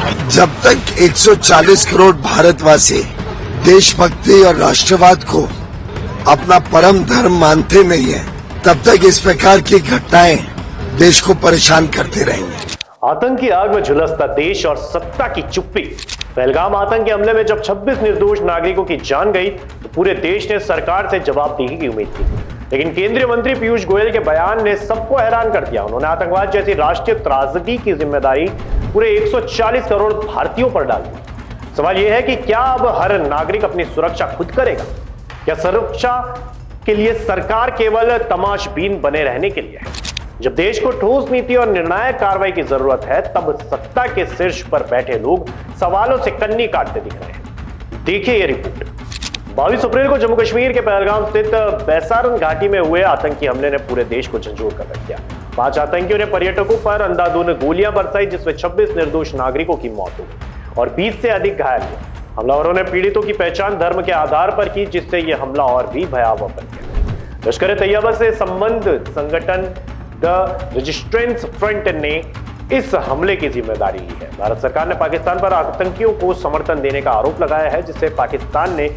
जब तक 140 करोड़ भारतवासी देशभक्ति और राष्ट्रवाद को अपना परम धर्म मानते नहीं है, तब तक इस प्रकार की घटनाएं देश को परेशान करते रहेंगे। आतंकी आग में झुलसता देश और सत्ता की चुप्पी। पहलगाम आतंकी हमले में जब 26 निर्दोष नागरिकों की जान गई तो पूरे देश ने सरकार से जवाबदेही की उम्मीद थी, लेकिन केंद्रीय मंत्री पीयूष गोयल के बयान ने सबको हैरान कर दिया। उन्होंने आतंकवाद जैसी राष्ट्रीय त्रासदी की जिम्मेदारी पूरे 140 करोड़ भारतीयों पर डाल दी। सवाल यह है कि क्या अब हर नागरिक अपनी सुरक्षा खुद करेगा? क्या सुरक्षा के लिए सरकार केवल तमाशबीन बने रहने के लिए है? जब देश को ठोस नीति और निर्णायक कार्रवाई की जरूरत है, तब सत्ता के शीर्ष पर बैठे लोग सवालों से कन्नी काटते दिख रहे हैं। देखिए ये रिपोर्ट। 22 अप्रैल को जम्मू कश्मीर के पहलगाम स्थित बैसारन घाटी में हुए आतंकी हमले ने पूरे देश को झंझोर कर रख दिया। 5 आतंकियों ने पर्यटकों पर अंधाधुंध गोलियां बरसाई, जिसमें 26 निर्दोष नागरिकों की मौत हो गई और 20 से अधिक घायल हुए। हमलावरों ने पीड़ितों की पहचान धर्म के आधार पर की, जिससे यह हमला और भी भयावह बन गया। लश्कर तैयबा से संबंध संगठन द रेजिस्टेंस फ्रंट ने इस हमले की जिम्मेदारी ली है। भारत सरकार ने पाकिस्तान पर आतंकियों को समर्थन देने का आरोप लगाया है, जिसे पाकिस्तान ने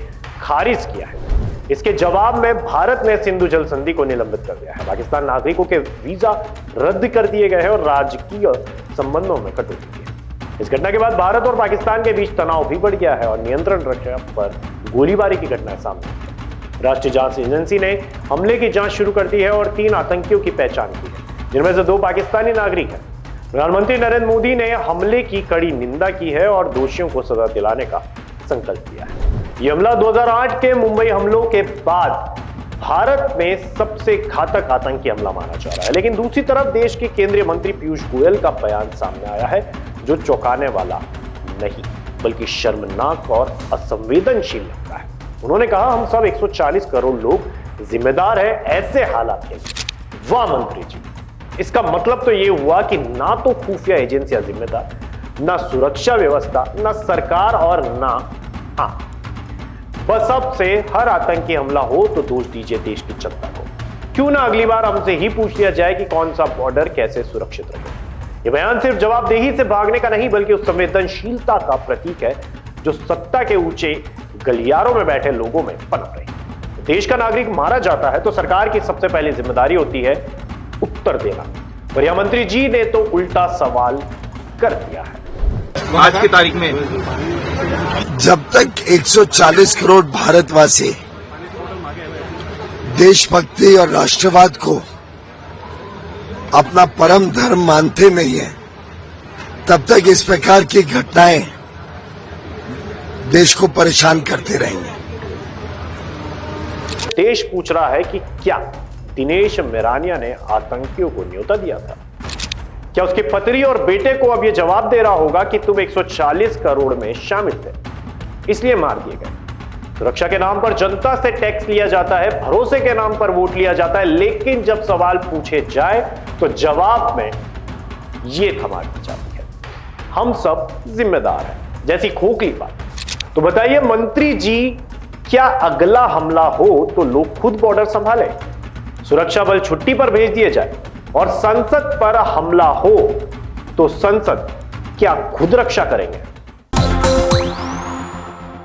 खारिज किया है। इसके जवाब में भारत ने सिंधु जल संधि को निलंबित कर दिया है। पाकिस्तान नागरिकों के वीजा रद्द कर दिए गए हैं और राजकीय संबंधों में कटौती की है। इस घटना के बाद भारत और पाकिस्तान के बीच तनाव भी बढ़ गया है और नियंत्रण रेखा पर गोलीबारी की घटनाएं सामने आई है। राष्ट्रीय जांच एजेंसी ने हमले की जांच शुरू कर दी है और 3 आतंकियों की पहचान की है, जिनमें से 2 पाकिस्तानी नागरिक हैं। प्रधानमंत्री नरेंद्र मोदी ने हमले की कड़ी निंदा की है और दोषियों को सजा दिलाने का संकल्प लिया है। यह हमला 2008 के मुंबई हमलों के बाद भारत में सबसे घातक आतंकी हमला माना जा रहा है। लेकिन दूसरी तरफ देश के केंद्रीय मंत्री पीयूष गोयल का बयान सामने आया है, जो चौंकाने वाला नहीं बल्कि शर्मनाक और असंवेदनशील लगता है। उन्होंने कहा, हम सब 140 करोड़ लोग जिम्मेदार हैं ऐसे हालात के लिए। वाह मंत्री जी, इसका मतलब तो यह हुआ कि ना तो खुफिया एजेंसियां जिम्मेदार, ना सुरक्षा व्यवस्था, ना सरकार और ना बस अब से हर आतंकी हमला हो तो दोष दीजिए देश की जनता को। क्यों ना अगली बार हमसे ही पूछ लिया जाए कि कौन सा बॉर्डर कैसे सुरक्षित रहे। यह बयान सिर्फ जवाबदेही से भागने का नहीं बल्कि उस संवेदनशीलता का प्रतीक है जो सत्ता के ऊंचे गलियारों में बैठे लोगों में पनप रही है। देश का नागरिक मारा जाता है तो सरकार की सबसे पहली जिम्मेदारी होती है उत्तर देना, और यह मंत्री जी ने तो उल्टा सवाल कर दिया है। आज की तारीख में जब तक 140 करोड़ भारतवासी देशभक्ति और राष्ट्रवाद को अपना परम धर्म मानते नहीं है, तब तक इस प्रकार की घटनाएं देश को परेशान करते रहेंगे। देश पूछ रहा है कि क्या दिनेश मेरानिया ने आतंकियों को न्योता दिया था? क्या उसकी पत्नी और बेटे को अब यह जवाब दे रहा होगा कि तुम 140 करोड़ में शामिल थे, इसलिए मार दिए गए? सुरक्षा के नाम पर जनता से टैक्स लिया जाता है, भरोसे के नाम पर वोट लिया जाता है, लेकिन जब सवाल पूछे जाए तो जवाब में यह थमा दी जाती है, हम सब जिम्मेदार हैं जैसी खोखली बात। तो बताइए मंत्री जी, क्या अगला हमला हो तो लोग खुद बॉर्डर संभाले, सुरक्षा बल छुट्टी पर भेज दिए जाए और संसद पर हमला हो तो संसद क्या खुद रक्षा करेंगे?